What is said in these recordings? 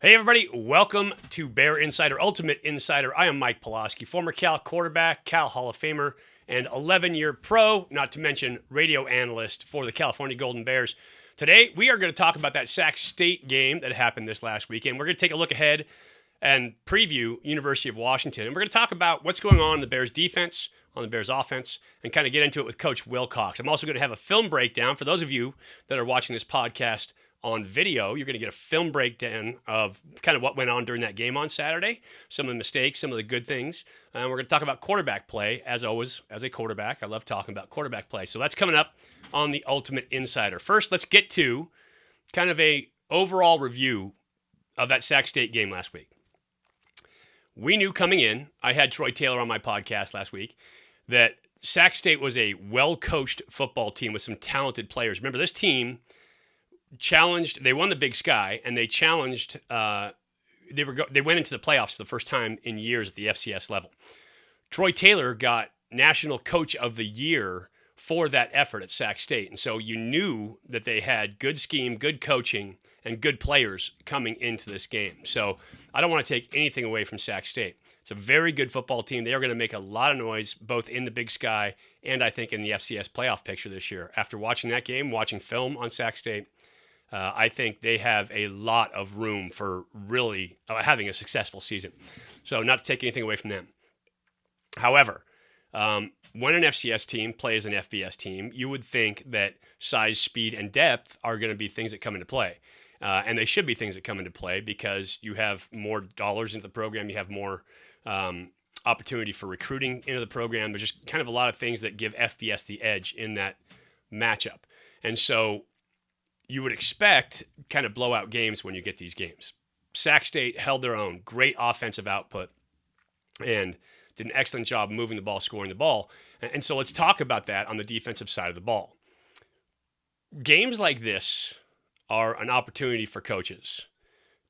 Hey everybody, welcome to Bear Insider, Ultimate Insider. I am Mike Pawlawski, former Cal quarterback, Cal Hall of Famer, and 11-year pro, not to mention radio analyst for the California Golden Bears. Today, we are going to talk about that Sac State game that happened this last weekend. We're going to take a look ahead and preview University of Washington. And we're going to talk about what's going on in the Bears defense, on the Bears offense, and kind of get into it with Coach Wilcox. I'm also going to have a film breakdown for those of you that are watching this podcast on video. You're going to get a film breakdown of kind of what went on during that game on Saturday, some of the mistakes, some of the good things. And we're going to talk about quarterback play, as always, as a quarterback. I love talking about quarterback play. So that's coming up on the Ultimate Insider. First, let's get to kind of a overall review of that Sac State game last week. We knew coming in, I had Troy Taylor on my podcast last week, that Sac State was a well-coached football team with some talented players. Remember, this team they won the Big Sky, and they challenged, they went into the playoffs for the first time in years at the FCS level. Troy Taylor got National Coach of the Year for that effort at Sac State. And so you knew that they had good scheme, good coaching, and good players coming into this game. So I don't want to take anything away from Sac State. It's a very good football team. They are going to make a lot of noise, both in the Big Sky and I think in the FCS playoff picture this year. After watching that game, watching film on Sac State, I think they have a lot of room for really having a successful season. So not to take anything away from them. However, when an FCS team plays an FBS team, you would think that size, speed, and depth are going to be things that come into play. And they should be things that come into play because you have more dollars into the program. You have more opportunity for recruiting into the program. There's just kind of a lot of things that give FBS the edge in that matchup. And so you would expect kind of blowout games when you get these games. Sac State held their own, great offensive output, and did an excellent job moving the ball, scoring the ball. And so let's talk about that on the defensive side of the ball. Games like this are an opportunity for coaches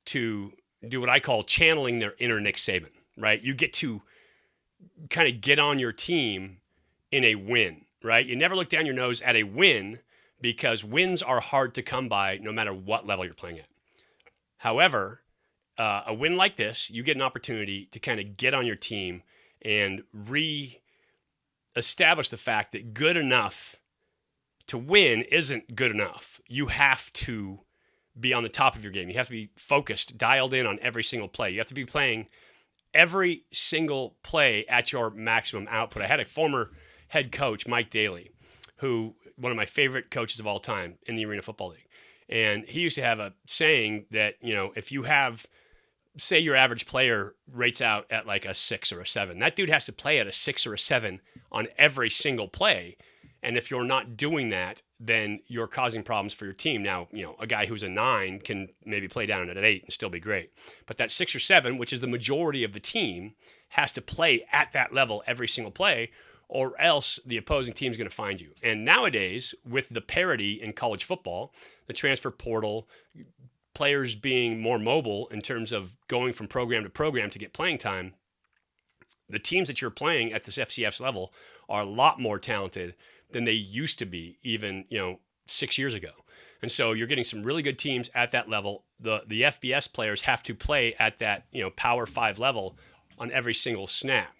to do what I call channeling their inner Nick Saban, right? You get to kind of get on your team in a win, right? You never look down your nose at a win because wins are hard to come by no matter what level you're playing at. However, a win like this, you get an opportunity to kind of get on your team and re-establish the fact that good enough to win isn't good enough. You have to be on the top of your game. You have to be focused, dialed in on every single play. You have to be playing every single play at your maximum output. I had a former head coach, Mike Daly, who one of my favorite coaches of all time in the Arena Football League. And he used to have a saying that, if you have, say your average player rates out at like a 6 or a 7, that dude has to play at a 6 or a 7 on every single play. And if you're not doing that, then you're causing problems for your team. Now, a guy who's a 9 can maybe play down at an 8 and still be great. But that 6 or 7, which is the majority of the team, has to play at that level every single play, or else the opposing team is going to find you. And nowadays, with the parity in college football, the transfer portal, players being more mobile in terms of going from program to program to get playing time, the teams that you're playing at this FCS level are a lot more talented than they used to be even, 6 years ago. And so you're getting some really good teams at that level. The FBS players have to play at that, Power 5 level on every single snap.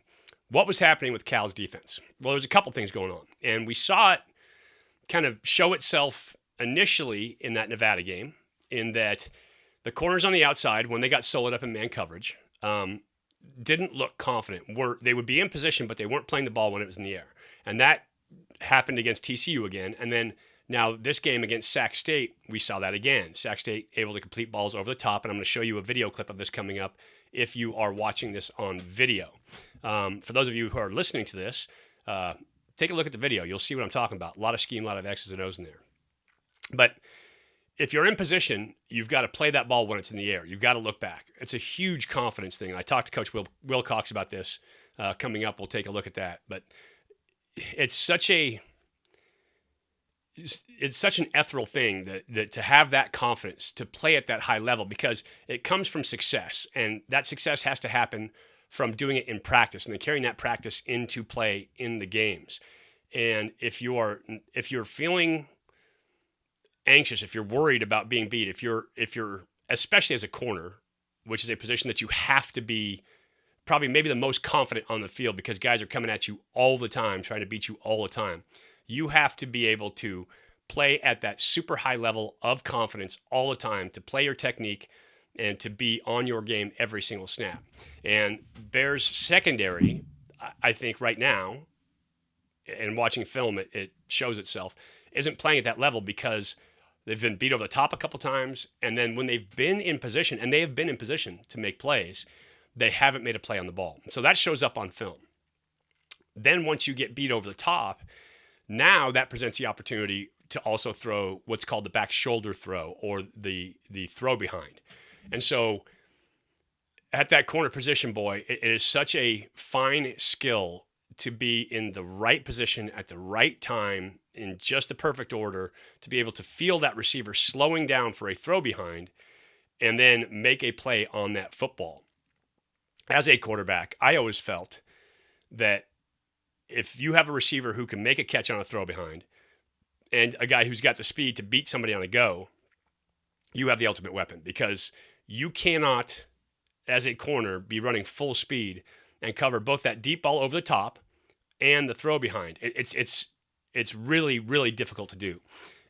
What was happening with Cal's defense? Well, there's a couple things going on. And we saw it kind of show itself initially in that Nevada game, in that the corners on the outside, when they got soloed up in man coverage, didn't look confident. They would be in position, but they weren't playing the ball when it was in the air. And that happened against TCU again. And then now this game against Sac State, we saw that again. Sac State able to complete balls over the top. And I'm going to show you a video clip of this coming up if you are watching this on video. For those of you who are listening to this, take a look at the video. You'll see what I'm talking about. A lot of scheme, a lot of X's and O's in there. But if you're in position, you've got to play that ball when it's in the air. You've got to look back. It's a huge confidence thing. I talked to Coach Wilcox about this coming up. We'll take a look at that. But it's such an ethereal thing that to have that confidence, to play at that high level, because it comes from success. And that success has to happen from doing it in practice and then carrying that practice into play in the games. And if you're feeling anxious, if you're worried about being beat, if you're especially as a corner, which is a position that you have to be probably maybe the most confident on the field because guys are coming at you all the time, trying to beat you all the time. You have to be able to play at that super high level of confidence all the time, to play your technique and to be on your game every single snap. And Bears secondary, I think right now, and watching film, it shows itself, isn't playing at that level because they've been beat over the top a couple times. And then when they've been in position, and they have been in position to make plays, they haven't made a play on the ball. So that shows up on film. Then once you get beat over the top, now that presents the opportunity to also throw what's called the back shoulder throw or the throw behind. And so at that corner position, boy, it is such a fine skill to be in the right position at the right time in just the perfect order to be able to feel that receiver slowing down for a throw behind and then make a play on that football. As a quarterback, I always felt that if you have a receiver who can make a catch on a throw behind and a guy who's got the speed to beat somebody on a go, you have the ultimate weapon because you cannot, as a corner, be running full speed and cover both that deep ball over the top and the throw behind. It's really, really difficult to do.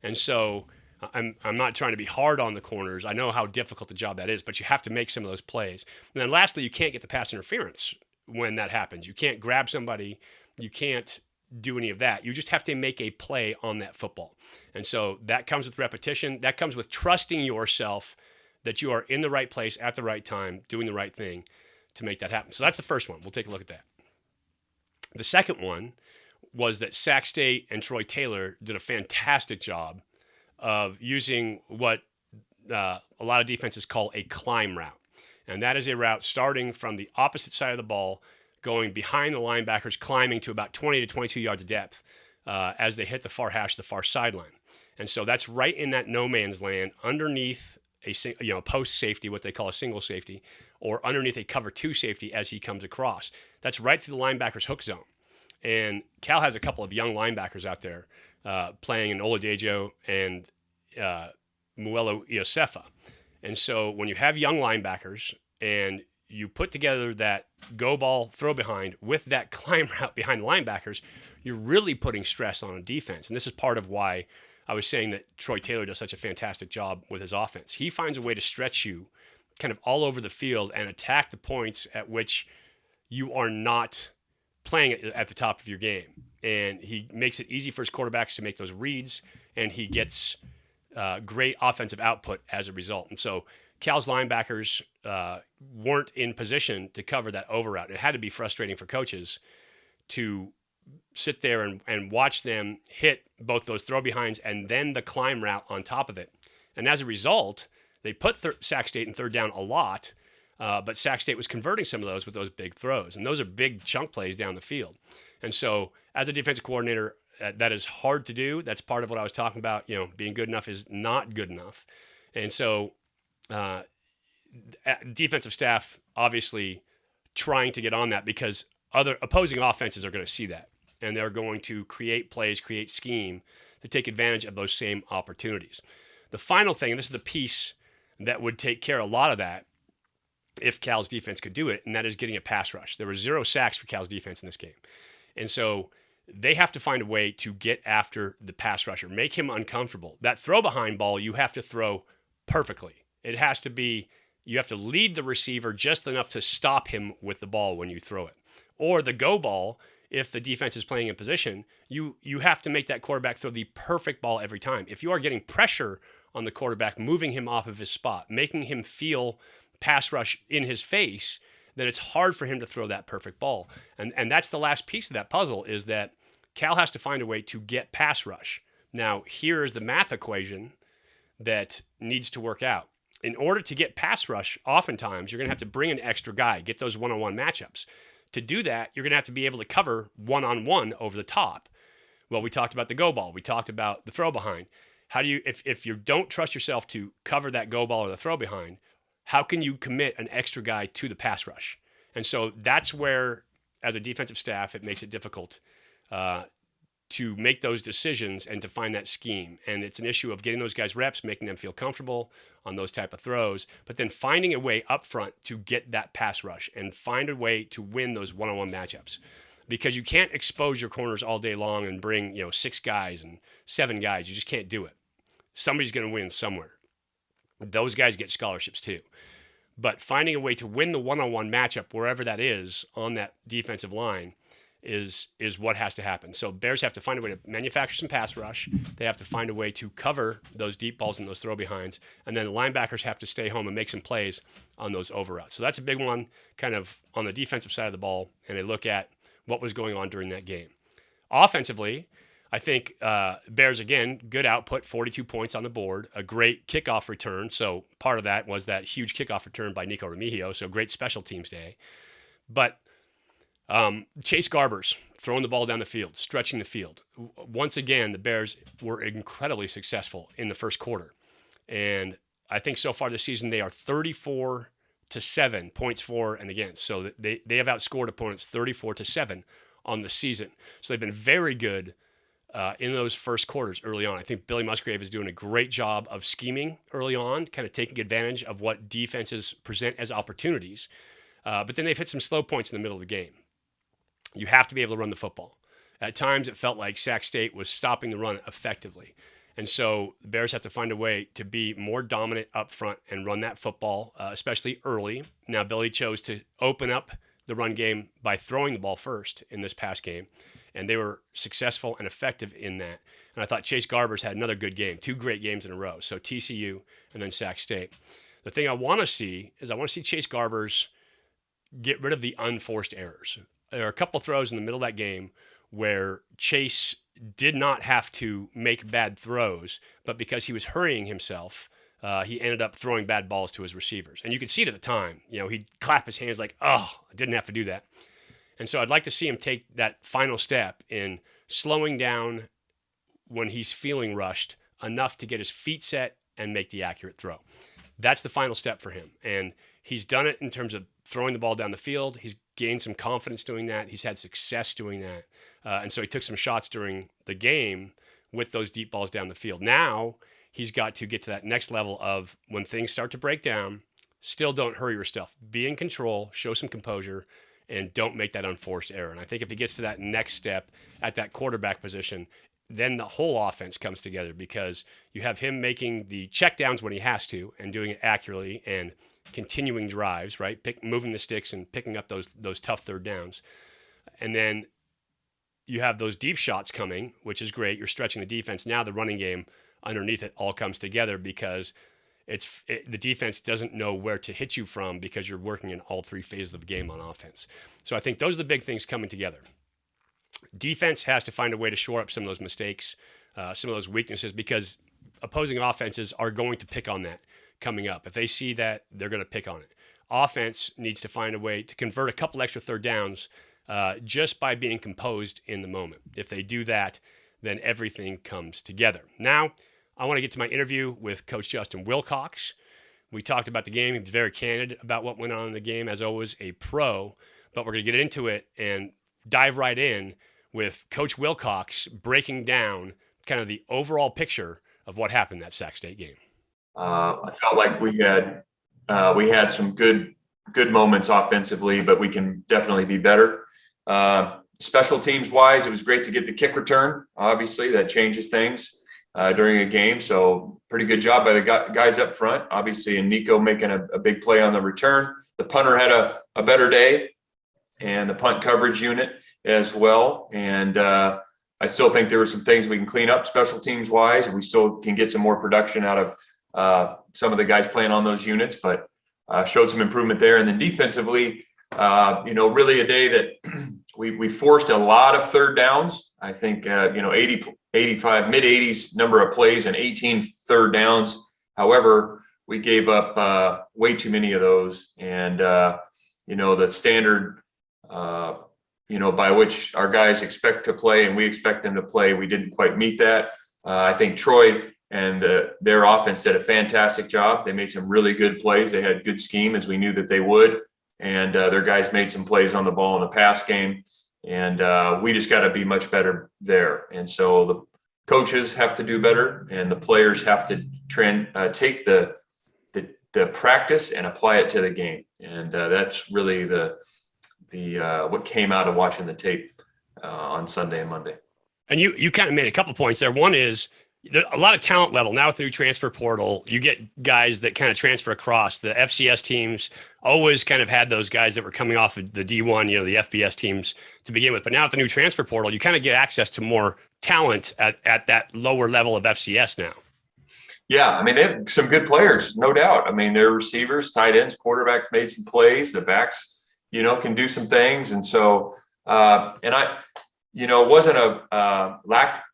And so I'm not trying to be hard on the corners. I know how difficult the job that is, but you have to make some of those plays. And then lastly, you can't get the pass interference when that happens. You can't grab somebody. You can't do any of that. You just have to make a play on that football. And so that comes with repetition. That comes with trusting yourself that you are in the right place at the right time, doing the right thing to make that happen. So that's the first one. We'll take a look at that. The second one was that Sac State and Troy Taylor did a fantastic job of using what a lot of defenses call a climb route. And that is a route starting from the opposite side of the ball, going behind the linebackers, climbing to about 20 to 22 yards of depth as they hit the far hash, the far sideline. And so that's right in that no man's land underneath a post safety, what they call a single safety, or underneath a cover two safety as he comes across. That's right through the linebacker's hook zone. And Cal has a couple of young linebackers out there playing in Oladejo and Muelo Iosefa. And so when you have young linebackers and you put together that go ball throw behind with that climb route behind the linebackers, you're really putting stress on a defense. And this is part of why I was saying that Troy Taylor does such a fantastic job with his offense. He finds a way to stretch you kind of all over the field and attack the points at which you are not playing at the top of your game. And he makes it easy for his quarterbacks to make those reads, and he gets great offensive output as a result. And so Cal's linebackers weren't in position to cover that over route. It had to be frustrating for coaches to sit there and watch them hit both those throw behinds and then the climb route on top of it. And as a result, they put Sac State in third down a lot, but Sac State was converting some of those with those big throws. And those are big chunk plays down the field. And so as a defensive coordinator, that is hard to do. That's part of what I was talking about. Being good enough is not good enough. And so defensive staff obviously trying to get on that because other opposing offenses are going to see that. And they're going to create plays, create scheme to take advantage of those same opportunities. The final thing, and this is the piece that would take care of a lot of that if Cal's defense could do it, and that is getting a pass rush. There were 0 sacks for Cal's defense in this game. And so they have to find a way to get after the pass rusher, make him uncomfortable. That throw behind ball, you have to throw perfectly. It has to be, you have to lead the receiver just enough to stop him with the ball when you throw it. Or the go ball, if the defense is playing in position, you have to make that quarterback throw the perfect ball every time. If you are getting pressure on the quarterback, moving him off of his spot, making him feel pass rush in his face, then it's hard for him to throw that perfect ball. And that's the last piece of that puzzle, is that Cal has to find a way to get pass rush. Now, here is the math equation that needs to work out. In order to get pass rush, oftentimes you're going to have to bring an extra guy, get those one-on-one matchups. To do that, you're going to have to be able to cover one-on-one over the top. Well, we talked about the go ball. We talked about the throw behind. How do you, if you don't trust yourself to cover that go ball or the throw behind, how can you commit an extra guy to the pass rush? And so that's where, as a defensive staff, it makes it difficult to make those decisions and to find that scheme. And it's an issue of getting those guys reps, making them feel comfortable on those type of throws, but then finding a way up front to get that pass rush and find a way to win those one-on-one matchups. Because you can't expose your corners all day long and bring, 6 guys and 7 guys. You just can't do it. Somebody's going to win somewhere. Those guys get scholarships too. But finding a way to win the one-on-one matchup, wherever that is on that defensive line, is what has to happen. So Bears have to find a way to manufacture some pass rush. They have to find a way to cover those deep balls and those throw behinds. And then the linebackers have to stay home and make some plays on those over routes. So that's a big one kind of on the defensive side of the ball. And they look at what was going on during that game. Offensively, I think Bears, again, good output, 42 points on the board, a great kickoff return. So part of that was that huge kickoff return by Nico Remigio. So great special teams day. But Chase Garbers throwing the ball down the field, stretching the field. Once again, the Bears were incredibly successful in the first quarter. And I think so far this season, they are 34-7 points for and against. So they have outscored opponents 34-7 on the season. So they've been very good in those first quarters early on. I think Billy Musgrave is doing a great job of scheming early on, kind of taking advantage of what defenses present as opportunities. But then they've hit some slow points in the middle of the game. You have to be able to run the football. At times, it felt like Sac State was stopping the run effectively. And so the Bears have to find a way to be more dominant up front and run that football, especially early. Now, Billy chose to open up the run game by throwing the ball first in this past game, and they were successful and effective in that. And I thought Chase Garbers had another good game, 2 great games in a row, so TCU and then Sac State. The thing I want to see is Chase Garbers get rid of the unforced errors. There are a couple throws in the middle of that game where Chase did not have to make bad throws, but because he was hurrying himself, he ended up throwing bad balls to his receivers. And you could see it at the time. He'd clap his hands like, oh, I didn't have to do that. And so I'd like to see him take that final step in slowing down when he's feeling rushed enough to get his feet set and make the accurate throw. That's the final step for him. And he's done it in terms of throwing the ball down the field. He's gained some confidence doing that. He's had success doing that. And so he took some shots during the game with those deep balls down the field. Now he's got to get to that next level of when things start to break down, still don't hurry yourself. Be in control, show some composure, and don't make that unforced error. And I think if he gets to that next step at that quarterback position, then the whole offense comes together because you have him making the checkdowns when he has to and doing it accurately and continuing drives, right? Moving the sticks and picking up those tough third downs. And then you have those deep shots coming, which is great. You're stretching the defense. Now the running game underneath it all comes together because the defense doesn't know where to hit you from because you're working in all 3 phases of the game on offense. So I think those are the big things coming together. Defense has to find a way to shore up some of those mistakes, some of those weaknesses, because opposing offenses are going to pick on that coming up. If they see that, they're going to pick on it. Offense needs to find a way to convert a couple extra third downs just by being composed in the moment. If they do that, then everything comes together. Now, I want to get to my interview with Coach Justin Wilcox. We talked about the game. He was very candid about what went on in the game, as always, a pro. But we're going to get into it and dive right in with Coach Wilcox breaking down kind of the overall picture of what happened in that Sac State game. I felt like we had some good moments offensively, but we can definitely be better. Special teams wise, it was great to get the kick return. Obviously, that changes things during a game. So pretty good job by the guys up front. Obviously, and Nico making a big play on the return. The punter had a better day, and the punt coverage unit as well. And I still think there were some things we can clean up special teams wise, and we still can get some more production out of some of the guys playing on those units, but showed some improvement there. And then defensively, really a day that we forced a lot of third downs. I think, 80, 85, mid 80s number of plays and 18 third downs. However, we gave up way too many of those. And, the standard, by which our guys expect to play and we expect them to play, we didn't quite meet that. I think Troy and their offense did a fantastic job. They made some really good plays. They had good scheme, as we knew that they would. And their guys made some plays on the ball in the pass game. And we just got to be much better there. And so the coaches have to do better, and the players have to take the practice and apply it to the game. And that's really the what came out of watching the tape on Sunday and Monday. And you kind of made a couple points there. One is a lot of talent level now through transfer portal. You get guys that kind of transfer across. The FCS teams always kind of had those guys that were coming off of the D1, the FBS teams to begin with. But now with the new transfer portal, you kind of get access to more talent at that lower level of FCS now. Yeah, I mean, they have some good players, no doubt. I mean, their receivers, tight ends, quarterbacks made some plays. The backs, can do some things. And so, it wasn't a lack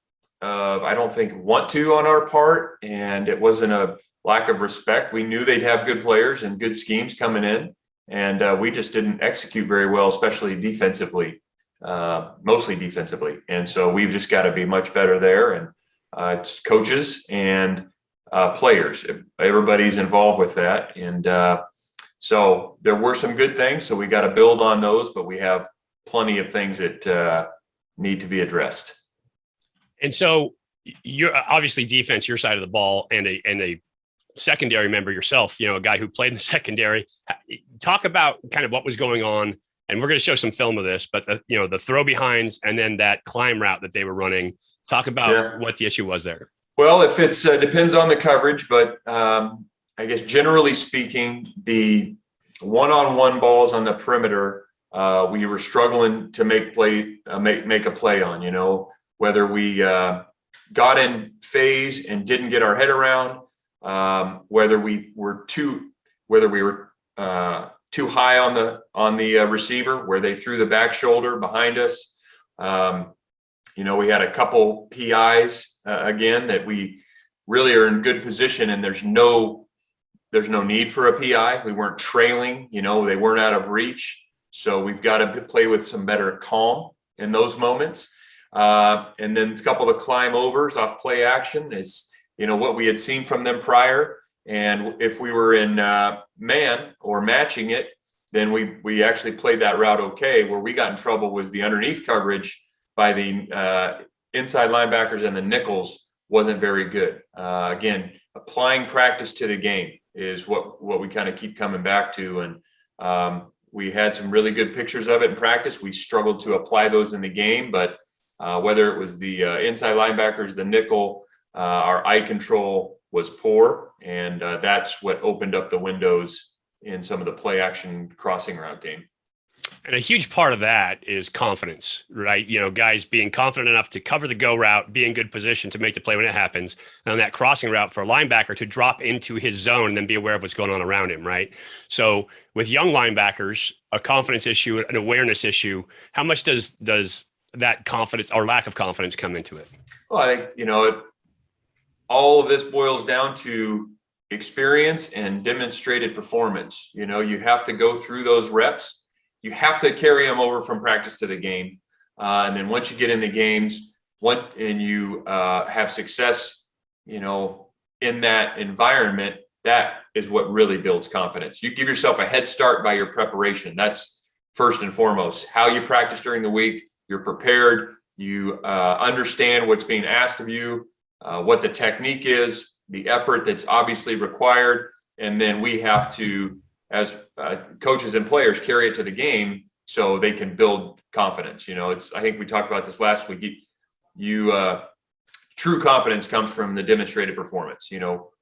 of, I don't think, want to on our part, and it wasn't a lack of respect. We knew they'd have good players and good schemes coming in, and we just didn't execute very well, especially defensively, mostly defensively. And so we've just got to be much better there. And it's coaches and players, everybody's involved with that. And so there were some good things, so we got to build on those, but we have plenty of things that need to be addressed. And so you're obviously defense, your side of the ball, and a secondary member yourself, a guy who played in the secondary. Talk about kind of what was going on, and we're going to show some film of this, but the throw behinds and then that climb route that they were running. Talk about what the issue was there. Well, if it's depends on the coverage, but I guess generally speaking, the one-on-one balls on the perimeter, we were struggling to make a play on, whether we got in phase and didn't get our head around, whether we were too high on the receiver, where they threw the back shoulder behind us. We had a couple PIs again that we really are in good position, and there's no need for a PI. We weren't trailing, they weren't out of reach. So we've got to play with some better calm in those moments. And then a couple of climb overs off play action is, what we had seen from them prior. And if we were in man or matching it, then we actually played that route okay. Where we got in trouble was the underneath coverage by the inside linebackers, and the nickels wasn't very good. Again, applying practice to the game is what we kind of keep coming back to. And we had some really good pictures of it in practice. We struggled to apply those in the game, but whether it was the inside linebackers, the nickel, our eye control was poor. And that's what opened up the windows in some of the play action crossing route game. And a huge part of that is confidence, right? Guys being confident enough to cover the go route, be in good position to make the play when it happens. And on that crossing route for a linebacker to drop into his zone and then be aware of what's going on around him, right? So with young linebackers, a confidence issue, an awareness issue, how much does that confidence or lack of confidence come into it? Well, I think, all of this boils down to experience and demonstrated performance. You have to go through those reps. You have to carry them over from practice to the game. And then once you get in the games, and you have success, in that environment, that is what really builds confidence. You give yourself a head start by your preparation. That's first and foremost. How you practice during the week, you're prepared, you understand what's being asked of you, what the technique is, the effort that's obviously required. And then we have to, as coaches and players, carry it to the game so they can build confidence. I think we talked about this last week. True confidence comes from the demonstrated performance.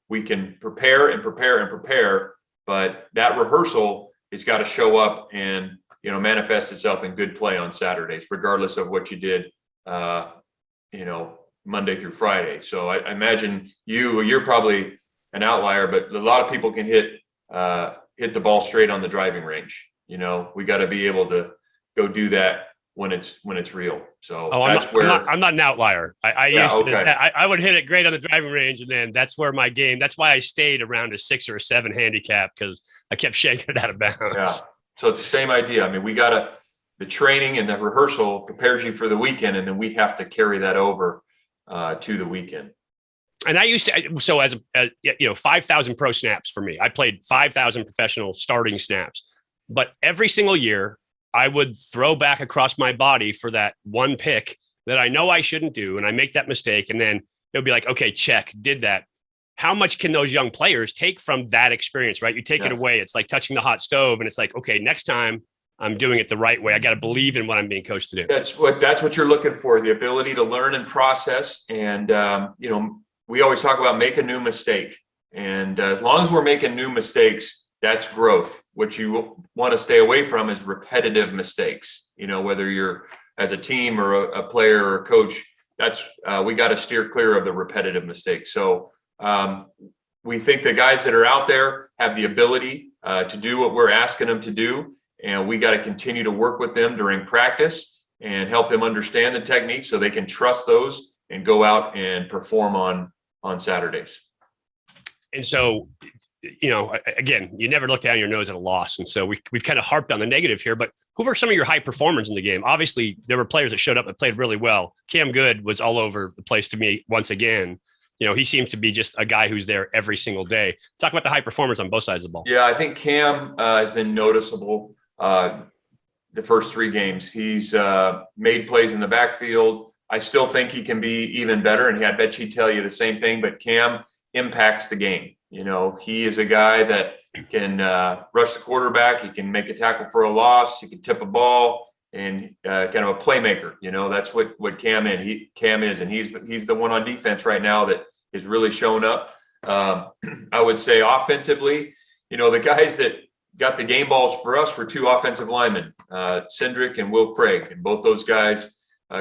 We can prepare and prepare and prepare, but that rehearsal has got to show up and, manifest itself in good play on Saturdays, regardless of what you did, Monday through Friday. So I imagine you're probably an outlier, but a lot of people can hit the ball straight on the driving range. We got to be able to go do that when it's real. So I'm not an outlier. I would hit it great on the driving range, and then that's where my game. That's why I stayed around a 6 or a 7 handicap, because I kept shaking it out of bounds. Yeah. So it's the same idea. I mean, the training and the rehearsal prepares you for the weekend, and then we have to carry that over to the weekend. And I used to, so as 5,000 pro snaps for me. I played 5,000 professional starting snaps, but every single year I would throw back across my body for that one pick that I know I shouldn't do. And I make that mistake. And then it'll be like, okay, check, did that. How much can those young players take from that experience, right? You take it away. It's like touching the hot stove. And it's like, okay, next time I'm doing it the right way. I got to believe in what I'm being coached to do. That's what you're looking for, the ability to learn and process. And, we always talk about make a new mistake. And as long as we're making new mistakes, that's growth. What you want to stay away from is repetitive mistakes, whether you're as a team or a player or a coach, we got to steer clear of the repetitive mistakes. So we think the guys that are out there have the ability to do what we're asking them to do. And we got to continue to work with them during practice and help them understand the technique so they can trust those and go out and perform on Saturdays. And so, again, you never look down your nose at a loss. And so we've kind of harped on the negative here, but who were some of your high performers in the game? Obviously, there were players that showed up and played really well. Cam Good was all over the place to me once again. He seems to be just a guy who's there every single day. Talk about the high performers on both sides of the ball. Yeah, I think Cam has been noticeable the first 3 games. He's made plays in the backfield. I still think he can be even better, and I bet he'd tell you the same thing, but Cam impacts the game. He is a guy that can rush the quarterback. He can make a tackle for a loss. He can tip a ball, and kind of a playmaker. That's what Cam is, and he's the one on defense right now that is really shown up. I would say offensively, the guys that got the game balls for us were 2 offensive linemen, Cindric and Will Craig, and both those guys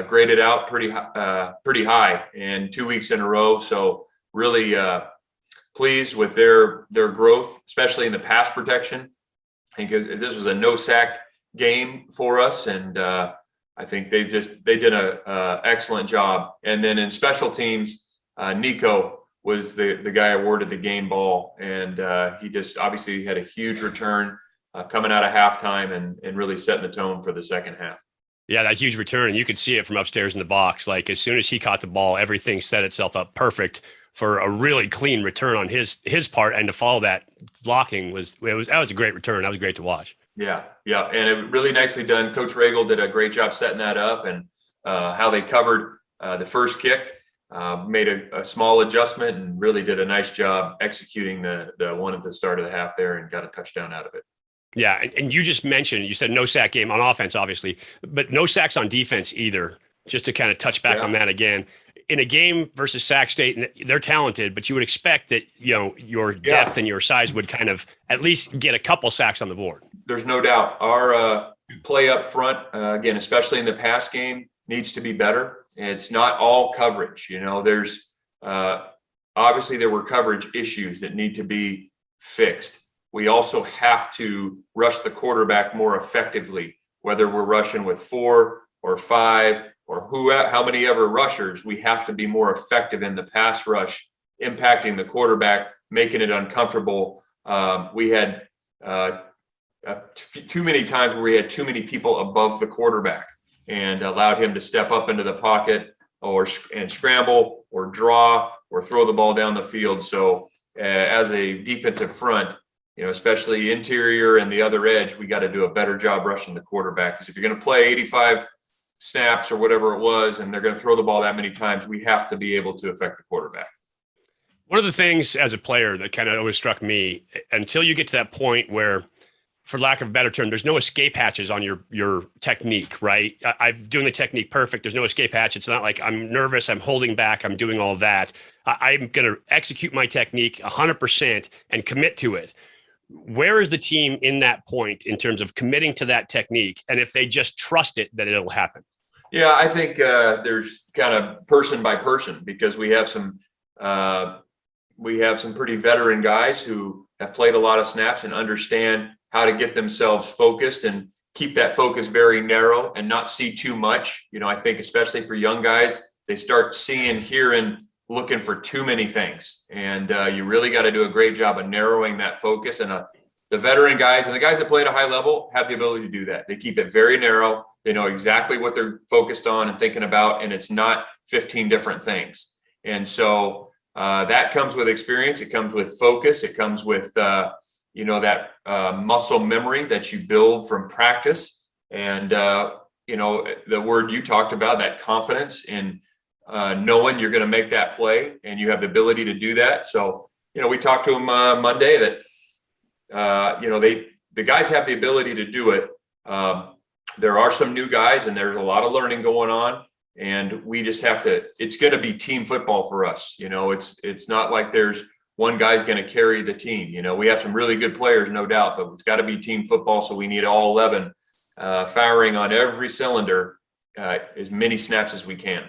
graded out pretty high and 2 weeks in a row. So really pleased with their growth, especially in the pass protection. I think this was a no sack game for us, and I think they did a excellent job. And then in special teams, Nico was the guy awarded the game ball, and he just obviously had a huge return coming out of halftime and really setting the tone for the second half. Yeah, that huge return, and you could see it from upstairs in the box. Like as soon as he caught the ball, everything set itself up perfect for a really clean return on his part, and to follow that blocking that was a great return. That was great to watch. Yeah, and it really nicely done. Coach Regal did a great job setting that up, and how they covered the first kick, made a small adjustment, and really did a nice job executing the one at the start of the half there, and got a touchdown out of it. Yeah, and you just mentioned, you said no sack game on offense, obviously, but no sacks on defense either, just to kind of touch back on that again. In a game versus Sac State, they're talented, but you would expect that, your depth and your size would kind of at least get a couple sacks on the board. There's no doubt. Our play up front, again, especially in the pass game, needs to be better. It's not all coverage. There's obviously there were coverage issues that need to be fixed. We also have to rush the quarterback more effectively, whether we're rushing with 4 or 5 or how many ever rushers. We have to be more effective in the pass rush, impacting the quarterback, making it uncomfortable. We had too many times where we had too many people above the quarterback and allowed him to step up into the pocket and scramble or draw or throw the ball down the field. So as a defensive front, especially interior and the other edge, we got to do a better job rushing the quarterback. Because if you're going to play 85 snaps or whatever it was, and they're going to throw the ball that many times, we have to be able to affect the quarterback. One of the things as a player that kind of always struck me, until you get to that point where, for lack of a better term, there's no escape hatches on your technique, right? I'm doing the technique perfect. There's no escape hatch. It's not like I'm nervous, I'm holding back, I'm doing all of that. I'm going to execute my technique 100% and commit to it. Where is the team in that point in terms of committing to that technique? And if they just trust it, that it'll happen? Yeah, I think there's kind of person by person, because we have some pretty veteran guys who have played a lot of snaps and understand how to get themselves focused and keep that focus very narrow and not see too much. I think especially for young guys, they start seeing, hearing, looking for too many things. And you really got to do a great job of narrowing that focus. And the veteran guys and the guys that play at a high level have the ability to do that. They keep it very narrow. They know exactly what they're focused on and thinking about, and it's not 15 different things. And so that comes with experience. It comes with focus. It comes with, that muscle memory that you build from practice. And, the word you talked about, that confidence in knowing you're going to make that play and you have the ability to do that. So, we talked to him Monday that, the guys have the ability to do it. There are some new guys and there's a lot of learning going on. And we just have to, it's going to be team football for us. It's not like there's one guy's going to carry the team. We have some really good players, no doubt, but it's got to be team football. So we need all 11 firing on every cylinder, as many snaps as we can.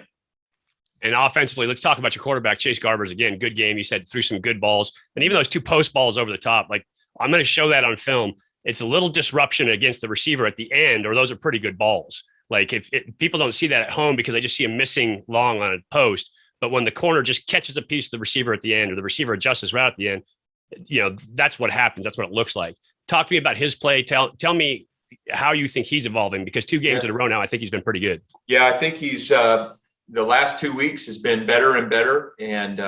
And offensively, let's talk about your quarterback, Chase Garbers. Again, good game. You said threw some good balls. And even those 2 post balls over the top, like I'm going to show that on film. It's a little disruption against the receiver at the end, or those are pretty good balls. Like if people don't see that at home because they just see him missing long on a post. But when the corner just catches a piece of the receiver at the end, or the receiver adjusts his route at the end, that's what happens. That's what it looks like. Talk to me about his play. Tell me how you think he's evolving, because 2 games in a row now, I think he's been pretty good. Yeah, I think he's the last 2 weeks has been better and better. And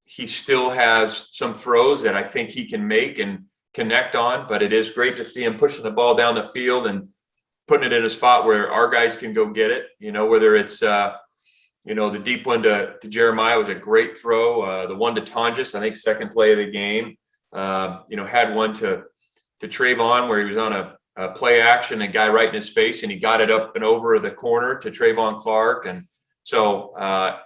he still has some throws that I think he can make and connect on, but it is great to see him pushing the ball down the field and putting it in a spot where our guys can go get it, whether it's, the deep one to Jeremiah was a great throw. The one to Tonjes, I think second play of the game, had one to Trayvon where he was on a play action, a guy right in his face, and he got it up and over the corner to Trayvon Clark. And so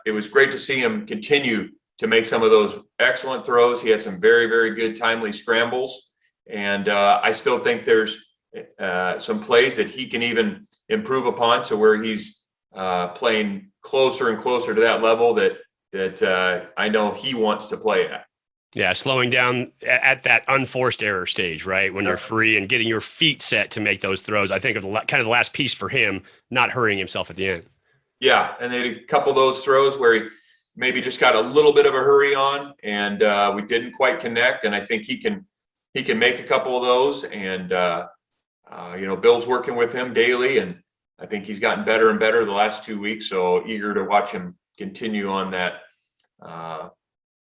it was great to see him continue to make some of those excellent throws. He had some very, very good timely scrambles. And I still think there's some plays that he can even improve upon, to where he's playing closer and closer to that level that I know he wants to play at. Yeah, slowing down at that unforced error stage, right? When you're free and getting your feet set to make those throws. I think of kind of the last piece for him, not hurrying himself at the end. Yeah, and they had a couple of those throws where he maybe just got a little bit of a hurry on, and we didn't quite connect. And I think he can make a couple of those. And Bill's working with him daily, and I think he's gotten better and better the last 2 weeks. So eager to watch him continue on that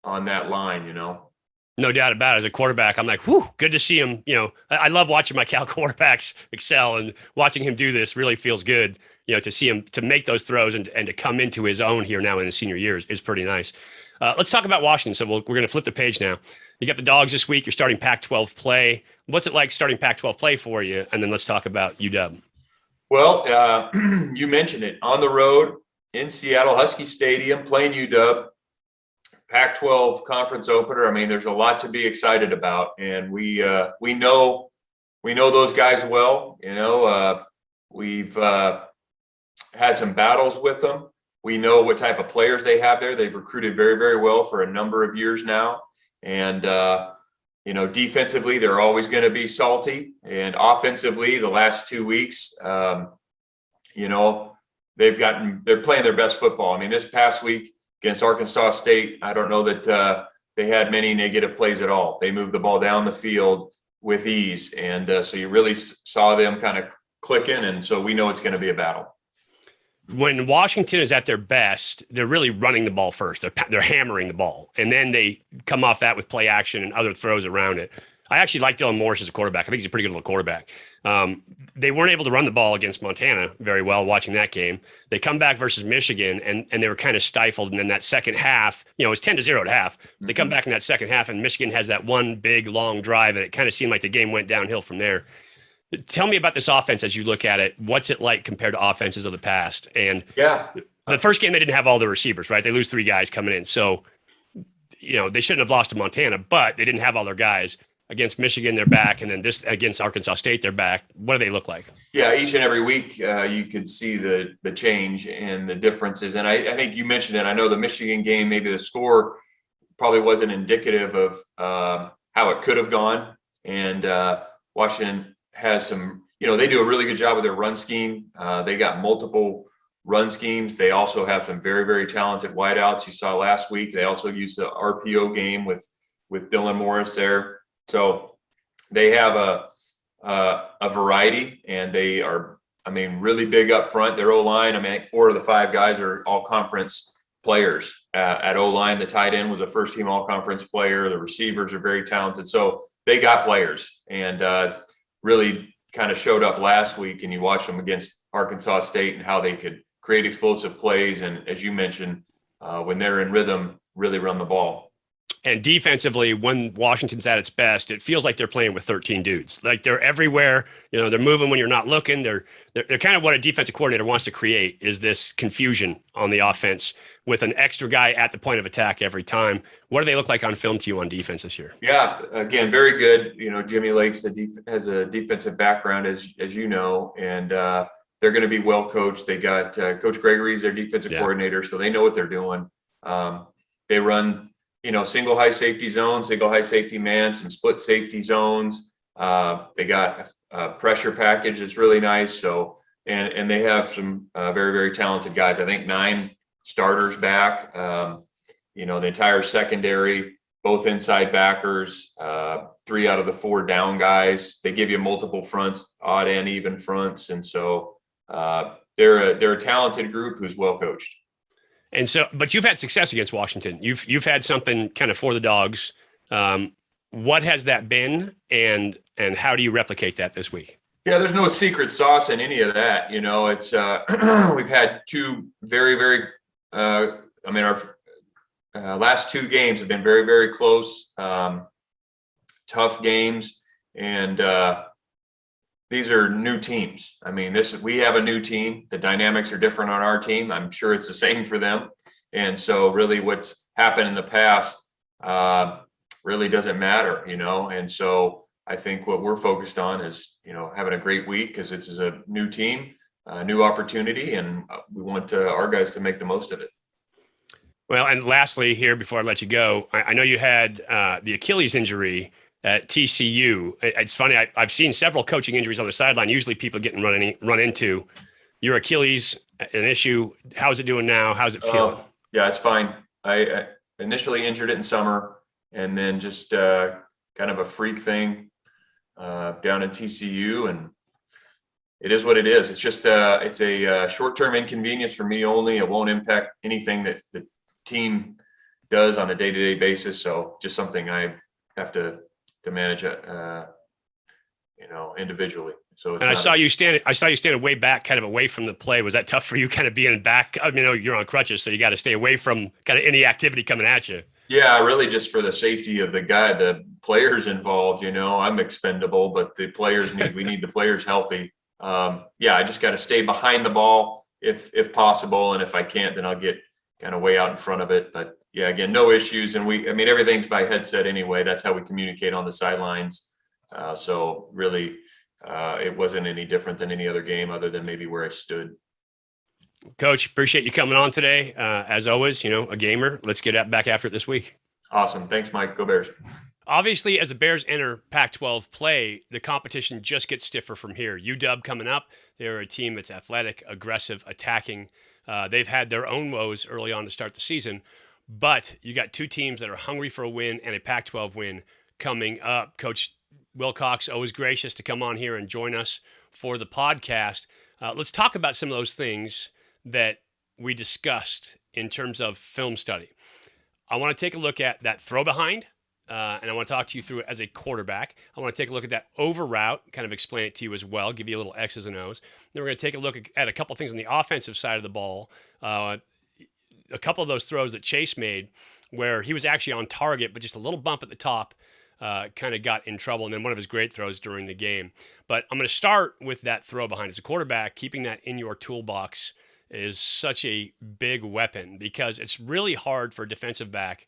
line. No doubt about it. As a quarterback, I'm like, whew, good to see him. I love watching my Cal quarterbacks excel, and watching him do this really feels good. To see him to make those throws and to come into his own here now in his senior years is pretty nice. Let's talk about Washington. So we're going to flip the page now. You got the Dogs this week. You're starting Pac-12 play. What's it like starting Pac-12 play for you? And then let's talk about UW. Well, you mentioned it. On the road in Seattle, Husky Stadium, playing UW, Pac-12 conference opener. I mean, there's a lot to be excited about, and we know those guys well. We've had some battles with them. We know what type of players they have there. They've recruited very, very well for a number of years now. And, defensively, they're always going to be salty. And offensively, the last 2 weeks, they're playing their best football. I mean, this past week against Arkansas State, I don't know that they had many negative plays at all. They moved the ball down the field with ease. And so you really saw them kind of clicking. And so we know it's going to be a battle. When Washington is at their best, they're really running the ball first. They're hammering the ball, and then they come off that with play action and other throws around it. I actually like Dylan Morris as a quarterback. I think he's a pretty good little quarterback. They weren't able to run the ball against Montana very well watching that game. They come back versus Michigan, and they were kind of stifled. And then that second half, it was 10-0 at half. They come back in that second half, and Michigan has that one big, long drive, and it kind of seemed like the game went downhill from there. Tell me about this offense as you look at it. What's it like compared to offenses of the past? And the first game, they didn't have all the receivers, right? They lose 3 guys coming in. So, they shouldn't have lost to Montana, but they didn't have all their guys. Against Michigan, they're back. And then this against Arkansas State, they're back. What do they look like? Yeah, each and every week, you could see the change and the differences. And I think you mentioned it. I know the Michigan game, maybe the score probably wasn't indicative of how it could have gone. And Washington has some, they do a really good job with their run scheme. They got multiple run schemes. They also have some very, very talented wideouts. You saw last week. They also use the RPO game with Dylan Morris there. So they have a variety, and they are, really big up front. Their O-line, I think 4 of the 5 guys are all conference players. At O-line, the tight end was a first team all conference player. The receivers are very talented. So they got players, and it's really kind of showed up last week, and you watched them against Arkansas State and how they could create explosive plays. And as you mentioned, when they're in rhythm, really run the ball. And defensively, when Washington's at its best, it feels like they're playing with 13 dudes. Like they're everywhere. They're moving when you're not looking. They're kind of what a defensive coordinator wants to create, is this confusion on the offense with an extra guy at the point of attack every time. What do they look like on film to you on defense this year? Yeah, again, very good. Jimmy Lakes has a defensive background, as you know, and they're going to be well coached. They got Coach Gregory's their defensive coordinator, so they know what they're doing. They run single high safety zone, single high safety man, some split safety zones. They got a pressure package that's really nice. So, and they have some very, very talented guys. I think 9 starters back, the entire secondary, both inside backers, 3 out of the 4 down guys. They give you multiple fronts, odd and even fronts. And so they're a talented group who's well coached. And so, but you've had success against Washington. You've had something kind of for the dogs. What has that been, and how do you replicate that this week? Yeah, there's no secret sauce in any of that. It's we've had 2 very, very. Our last 2 games have been very, very close, tough games, and these are new teams. We have a new team. The dynamics are different on our team. I'm sure it's the same for them. And so really what's happened in the past really doesn't matter, And so I think what we're focused on is, having a great week, because this is a new team, a new opportunity, and we want our guys to make the most of it. Well, and lastly here, before I let you go, I know you had the Achilles injury at TCU. It's funny. I've seen several coaching injuries on the sideline. Usually people getting run into. Your Achilles, an issue. How's it doing now? How's it feeling? Yeah, it's fine. I initially injured it in summer, and then just kind of a freak thing down in TCU, and it is what it is. It's just it's a short-term inconvenience for me only. It won't impact anything that the team does on a day-to-day basis. So just something I have to manage individually. So it's I saw you standing way back, kind of away from the play. Was that tough for you, kind of being back? You're on crutches, so you got to stay away from kind of any activity coming at you. Yeah, really, just for the safety of the players involved. I'm expendable, but the players we need the players healthy. I just got to stay behind the ball if possible, and if I can't, then I'll get kind of way out in front of it. But yeah, again, no issues. And everything's by headset anyway. That's how we communicate on the sidelines. So really, it wasn't any different than any other game, other than maybe where I stood. Coach, appreciate you coming on today. As always, a gamer. Let's get back after it this week. Awesome. Thanks, Mike. Go Bears. Obviously, as the Bears enter Pac-12 play, the competition just gets stiffer from here. UW coming up. They're a team that's athletic, aggressive, attacking. They've had their own woes early on to start the season. But you got 2 teams that are hungry for a win and a Pac-12 win coming up. Coach Wilcox, always gracious to come on here and join us for the podcast. Let's talk about some of those things that we discussed in terms of film study. I want to take a look at that throw behind, and I want to talk to you through it as a quarterback. I want to take a look at that over route, kind of explain it to you as well, give you a little X's and O's. Then we're going to take a look at a couple things on the offensive side of the ball. A couple of those throws that Chase made where he was actually on target, but just a little bump at the top kind of got in trouble, and then one of his great throws during the game. But I'm going to start with that throw behind. As a quarterback, keeping that in your toolbox is such a big weapon, because it's really hard for a defensive back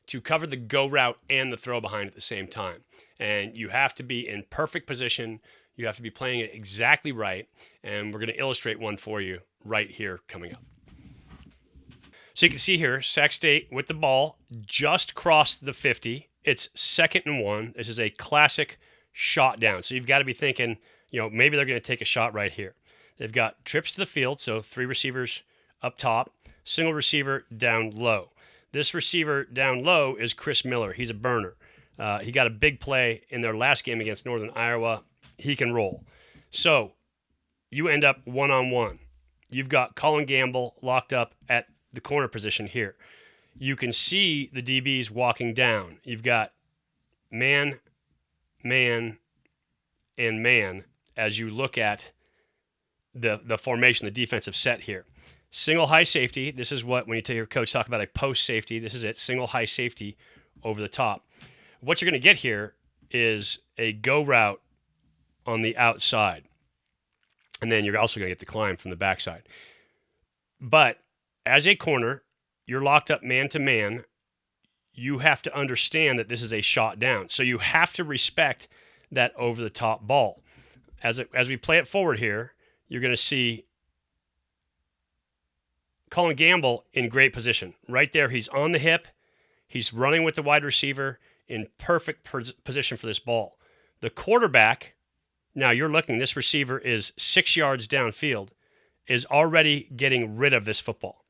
to cover the go route and the throw behind at the same time. And you have to be in perfect position. You have to be playing it exactly right. And we're going to illustrate one for you right here coming up. So you can see here, Sac State with the ball just crossed the 50. It's 2nd and 1. This is a classic shot down. So you've got to be thinking, maybe they're going to take a shot right here. They've got trips to the field, so 3 receivers up top, single receiver down low. This receiver down low is Chris Miller. He's a burner. He got a big play in their last game against Northern Iowa. He can roll. So you end up one-on-one. You've got Colin Gamble locked up at the corner position here. You can see the DBs walking down. You've got man, man, and man as you look at the formation, the defensive set here. Single high safety. This is what, when you hear coach talk about a post safety, this is it. Single high safety over the top. What you're going to get here is a go route on the outside. And then you're also going to get the climb from the backside. But as a corner, you're locked up man to man. You have to understand that this is a shot down. So you have to respect that over the top ball. As we play it forward here, you're going to see Colin Gamble in great position. Right there, he's on the hip. He's running with the wide receiver in perfect position for this ball. The quarterback, now you're looking, this receiver is 6 yards downfield, is already getting rid of this football.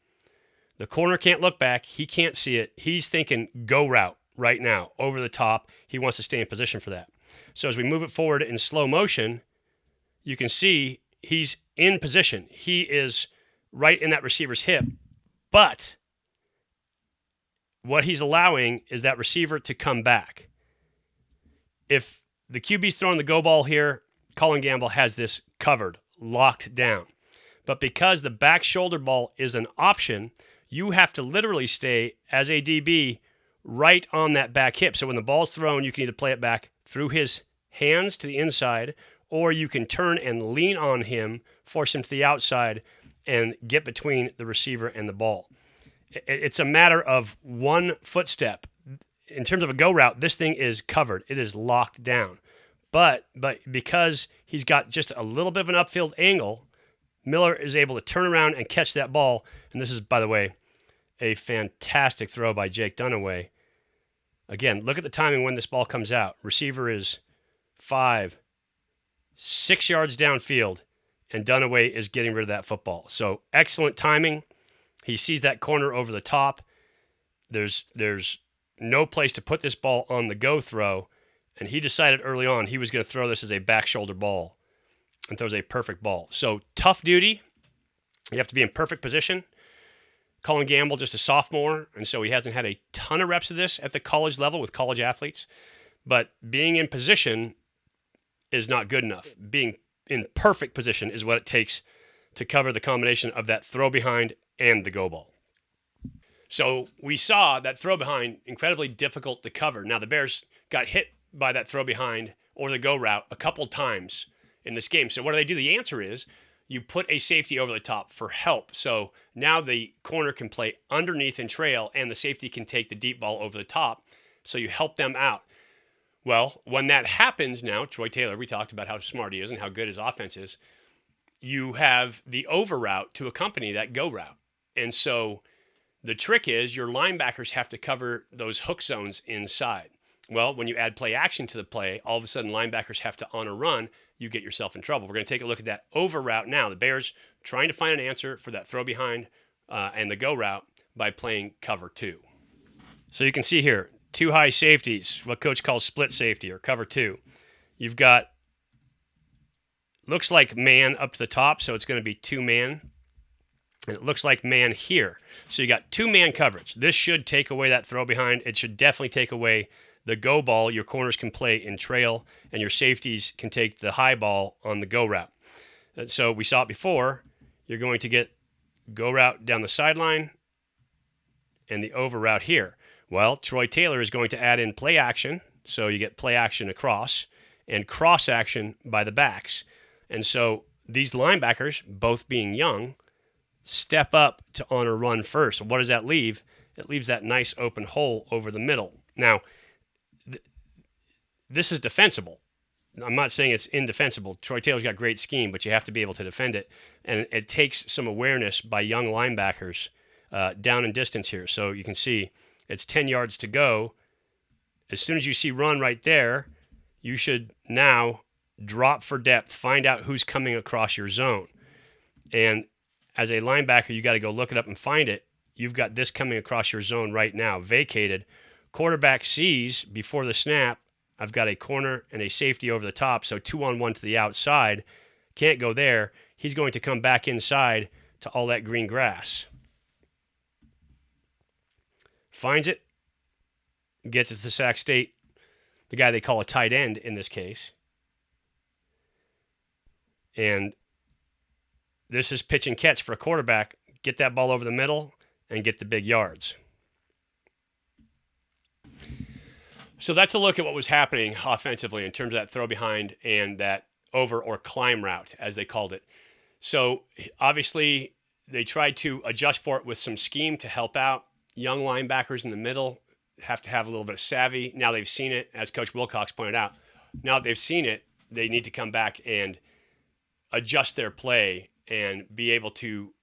The corner can't look back. He can't see it. He's thinking go route right now, over the top. He wants to stay in position for that. So as we move it forward in slow motion, you can see he's in position. He is right in that receiver's hip. But what he's allowing is that receiver to come back. If the QB's throwing the go ball here, Colin Gamble has this covered, locked down. But because the back shoulder ball is an option, you have to literally stay, as a DB, right on that back hip. So when the ball's thrown, you can either play it back through his hands to the inside, or you can turn and lean on him, force him to the outside, and get between the receiver and the ball. It's a matter of one footstep. In terms of a go route, this thing is covered. It is locked down. But because he's got just a little bit of an upfield angle, Miller is able to turn around and catch that ball. And this is, by the way, a fantastic throw by Jake Dunaway. Again, look at the timing when this ball comes out. Receiver is 5, 6 yards downfield, and Dunaway is getting rid of that football. So excellent timing. He sees that corner over the top. There's no place to put this ball on the go throw, and he decided early on he was going to throw this as a back shoulder ball and throws a perfect ball. So tough duty. You have to be in perfect position. Colin Gamble, just a sophomore, and so he hasn't had a ton of reps of this at the college level with college athletes. But being in position is not good enough. Being in perfect position is what it takes to cover the combination of that throw behind and the go ball. So we saw that throw behind incredibly difficult to cover. Now the Bears got hit by that throw behind or the go route a couple times in this game. So what do? The answer is you put a safety over the top for help. So now the corner can play underneath and trail, and the safety can take the deep ball over the top. So you help them out. Well, when that happens now, Troy Taylor, we talked about how smart he is and how good his offense is. You have the over route to accompany that go route. And so the trick is your linebackers have to cover those hook zones inside. Well, when you add play action to the play, all of a sudden linebackers have to on a run. You get yourself in trouble. We're going to take a look at that over route now. The Bears trying to find an answer for that throw behind and the go route by playing cover 2. So you can see here, 2 high safeties, what coach calls split safety or cover 2. You've got, looks like man up to the top, so it's going to be 2 man. And it looks like man here. So you got 2 man coverage. This should take away that throw behind. It should definitely take away the go ball. Your corners can play in trail, and your safeties can take the high ball on the go route. So we saw it before. You're going to get go route down the sideline and the over route here. Well, Troy Taylor is going to add in play action. So you get play action across and cross action by the backs. And so these linebackers, both being young, step up to on a run first. What does that leave? It leaves that nice open hole over the middle. Now, this is defensible. I'm not saying it's indefensible. Troy Taylor's got great scheme, but you have to be able to defend it. And it takes some awareness by young linebackers down in distance here. So you can see it's 10 yards to go. As soon as you see run right there, you should now drop for depth, find out who's coming across your zone. And as a linebacker, you got to go look it up and find it. You've got this coming across your zone right now, vacated. Quarterback sees before the snap, I've got a corner and a safety over the top, so 2-on-1 to the outside. Can't go there. He's going to come back inside to all that green grass. Finds it, gets it to Sac State, the guy they call a tight end in this case. And this is pitch and catch for a quarterback. Get that ball over the middle and get the big yards. So that's a look at what was happening offensively in terms of that throw behind and that over or climb route, as they called it. So obviously they tried to adjust for it with some scheme to help out. Young linebackers in the middle have to have a little bit of savvy. Now they've seen it, as Coach Wilcox pointed out. Now that they've seen it, they need to come back and adjust their play and be able to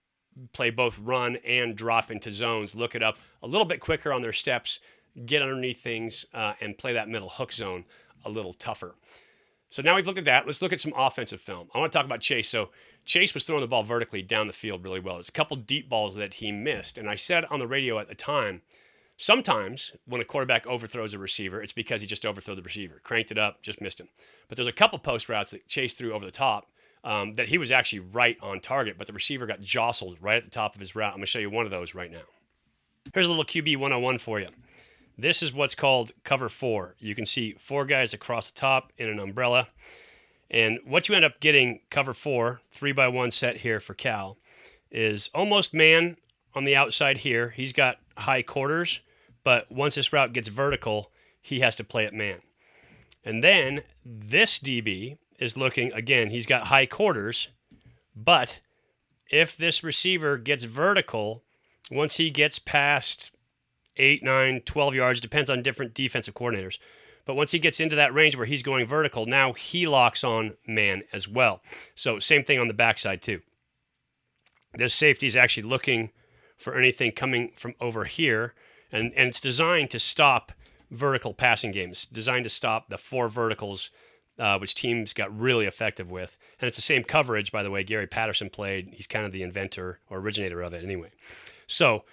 play both run and drop into zones, look it up a little bit quicker on their steps, get underneath things, and play that middle hook zone a little tougher. So now we've looked at that. Let's look at some offensive film. I want to talk about Chase. So Chase was throwing the ball vertically down the field really well. There's a couple deep balls that he missed. And I said on the radio at the time, sometimes when a quarterback overthrows a receiver, it's because he just overthrew the receiver. Cranked it up, just missed him. But there's a couple post routes that Chase threw over the top that he was actually right on target, but the receiver got jostled right at the top of his route. I'm going to show you one of those right now. Here's a little QB 101 for you. This is what's called cover 4. You can see 4 guys across the top in an umbrella. And what you end up getting cover 4, 3-by-1 set here for Cal, is almost man on the outside here. He's got high quarters, but once this route gets vertical, he has to play it man. And then this DB is looking, again, he's got high quarters, but if this receiver gets vertical, once he gets past 8, 9, 12 yards, depends on different defensive coordinators. But once he gets into that range where he's going vertical, now he locks on man as well. So same thing on the backside too. This safety is actually looking for anything coming from over here, and it's designed to stop vertical passing games, designed to stop the 4 verticals, which teams got really effective with. And it's the same coverage, by the way, Gary Patterson played. He's kind of the inventor or originator of it anyway. So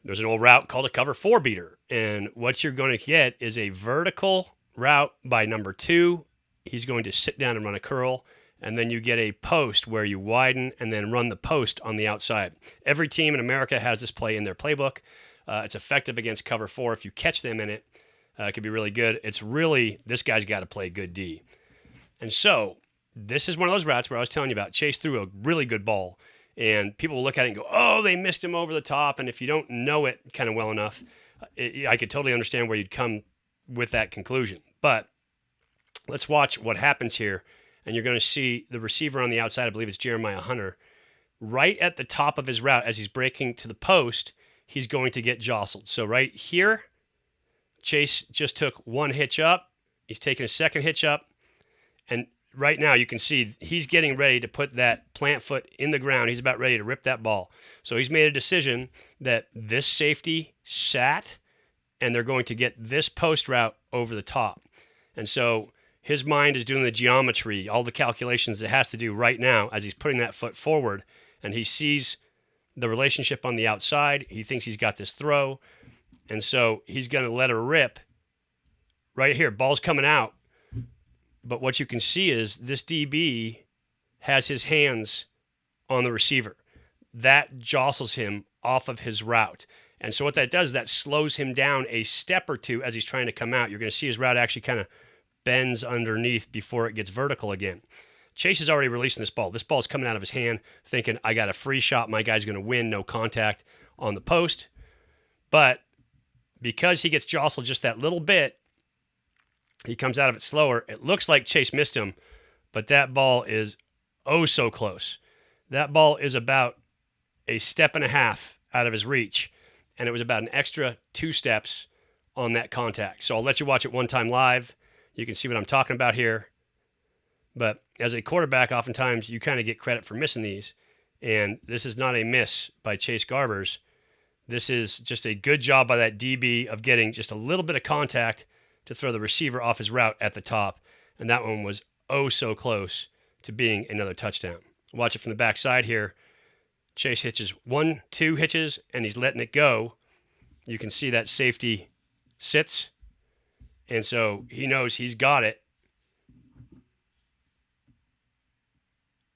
there's an old route called a cover 4 beater. And what you're going to get is a vertical route by number 2. He's going to sit down and run a curl. And then you get a post where you widen and then run the post on the outside. Every team in America has this play in their playbook. It's effective against cover 4. If you catch them in it, it could be really good. It's really, this guy's got to play good D. And so this is one of those routes where I was telling you about. Chase threw a really good ball. And people will look at it and go, oh, they missed him over the top. And if you don't know it kind of well enough, I could totally understand where you'd come with that conclusion. But let's watch what happens here. And you're going to see the receiver on the outside, I believe it's Jeremiah Hunter, right at the top of his route as he's breaking to the post, he's going to get jostled. So right here, Chase just took one hitch up. He's taking a second hitch up. And right now you can see he's getting ready to put that plant foot in the ground. He's about ready to rip that ball. So he's made a decision that this safety sat, and they're going to get this post route over the top. And so his mind is doing the geometry, all the calculations it has to do right now as he's putting that foot forward, and he sees the relationship on the outside. He thinks he's got this throw, and so he's going to let her rip right here. Ball's coming out. But what you can see is this DB has his hands on the receiver. That jostles him off of his route. And so what that does, that slows him down a step or two as he's trying to come out. You're going to see his route actually kind of bends underneath before it gets vertical again. Chase is already releasing this ball. This ball is coming out of his hand, thinking, I got a free shot. My guy's going to win, no contact on the post. But because he gets jostled just that little bit, he comes out of it slower. It looks like Chase missed him, but that ball is oh so close. That ball is about a step and a half out of his reach, and it was about an extra 2 steps on that contact. So I'll let you watch it one time live. You can see what I'm talking about here. But as a quarterback, oftentimes you kind of get credit for missing these, and this is not a miss by Chase Garbers. This is just a good job by that DB of getting just a little bit of contact to throw the receiver off his route at the top. And that one was oh so close to being another touchdown. Watch it from the backside here. Chase hitches 1, 2 hitches, and he's letting it go. You can see that safety sits. And so he knows he's got it.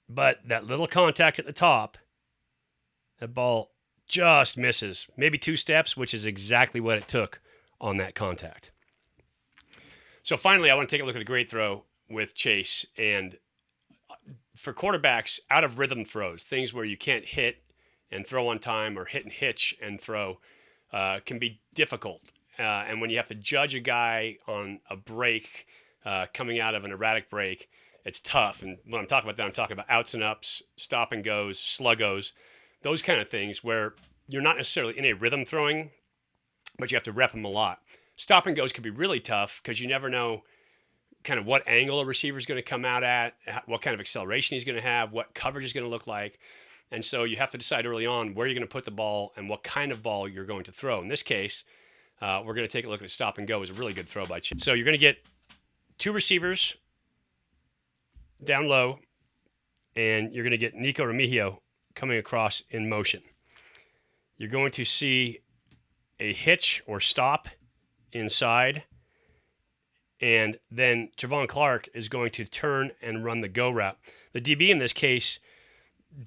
But that little contact at the top, that ball just misses. Maybe 2 steps, which is exactly what it took on that contact. So finally, I want to take a look at the great throw with Chase. And for quarterbacks, out of rhythm throws, things where you can't hit and throw on time or hit and hitch and throw, can be difficult. And when you have to judge a guy on a break coming out of an erratic break, it's tough. And when I'm talking about that, I'm talking about outs and ups, stop and goes, sluggos, those kind of things where you're not necessarily in a rhythm throwing, but you have to rep them a lot. Stop and goes can be really tough because you never know kind of what angle a receiver is going to come out at, what kind of acceleration he's going to have, what coverage is going to look like. And so you have to decide early on where you're going to put the ball and what kind of ball you're going to throw. In this case, we're going to take a look at stop and go. It was a really good throw by Chase. So you're going to get two receivers down low, and you're going to get Nico Remigio coming across in motion. You're going to see a hitch or stop inside, and then Javon Clark is going to turn and run the go route. The DB in this case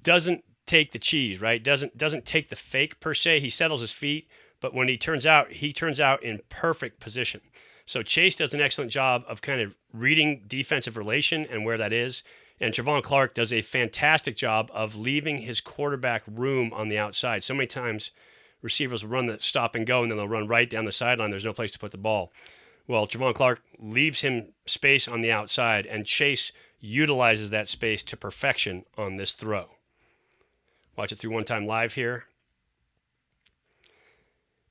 doesn't take the cheese, right? Doesn't take the fake per se. He settles his feet, but when he turns out in perfect position. So Chase does an excellent job of kind of reading defensive relation and where that is. And Javon Clark does a fantastic job of leaving his quarterback room on the outside. So many times receivers will run the stop and go, and then they'll run right down the sideline. There's no place to put the ball. Well, Javon Clark leaves him space on the outside, and Chase utilizes that space to perfection on this throw. Watch it through one time live here.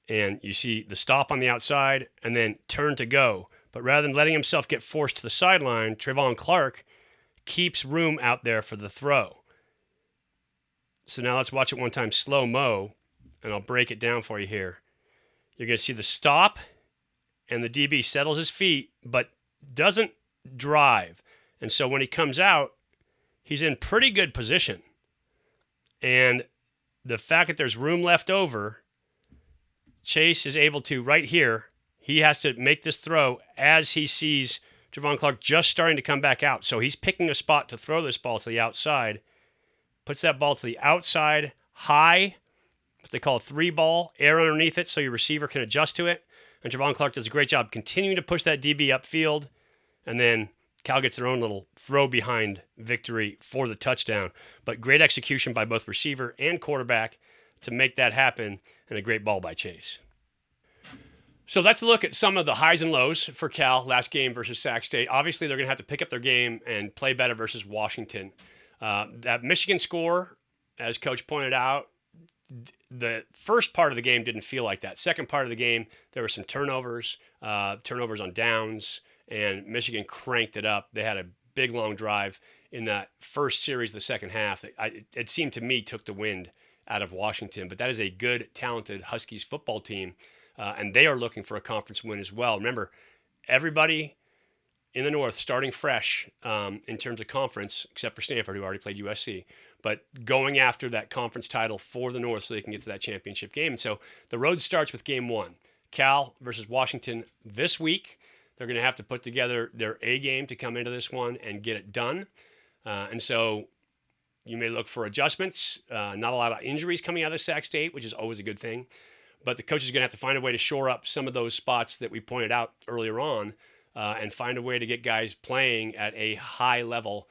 And you see the stop on the outside and then turn to go. But rather than letting himself get forced to the sideline, Javon Clark keeps room out there for the throw. So now let's watch it one time slow-mo, and I'll break it down for you here. You're going to see the stop, and the DB settles his feet, but doesn't drive. And so when he comes out, he's in pretty good position. And the fact that there's room left over, Chase is able to, right here, he has to make this throw as he sees Javon Clark just starting to come back out. So he's picking a spot to throw this ball to the outside, puts that ball to the outside, high, what they call a three ball, air underneath it so your receiver can adjust to it. And Javon Clark does a great job continuing to push that DB upfield. And then Cal gets their own little throw behind victory for the touchdown. But great execution by both receiver and quarterback to make that happen, and a great ball by Chase. So let's look at some of the highs and lows for Cal last game versus Sac State. Obviously, they're going to have to pick up their game and play better versus Washington. That Michigan score, as Coach pointed out, the first part of the game didn't feel like that. Second part of the game, there were some turnovers on downs, and Michigan cranked it up. They had a big, long drive in that first series of the second half. It seemed to me took the wind out of Washington, but that is a good, talented Huskies football team, and they are looking for a conference win as well. Remember, everybody in the North starting fresh in terms of conference, except for Stanford, who already played USC, but going after that conference title for the North so they can get to that championship game. And so the road starts with game one, Cal versus Washington this week. They're going to have to put together their A game to come into this one and get it done. And so you may look for adjustments, not a lot of injuries coming out of Sac State, which is always a good thing. But the coach is going to have to find a way to shore up some of those spots that we pointed out earlier on and find a way to get guys playing at a high level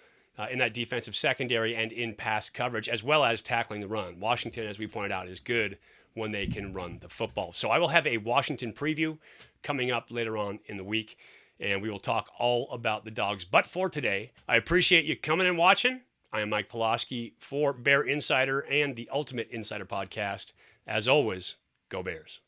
in that defensive secondary and in pass coverage, as well as tackling the run. Washington, as we pointed out, is good when they can run the football. So I will have a Washington preview coming up later on in the week, and we will talk all about the Dogs. But for today, I appreciate you coming and watching. I am Mike Pawlawski for Bear Insider and the Ultimate Insider Podcast. As always, go Bears.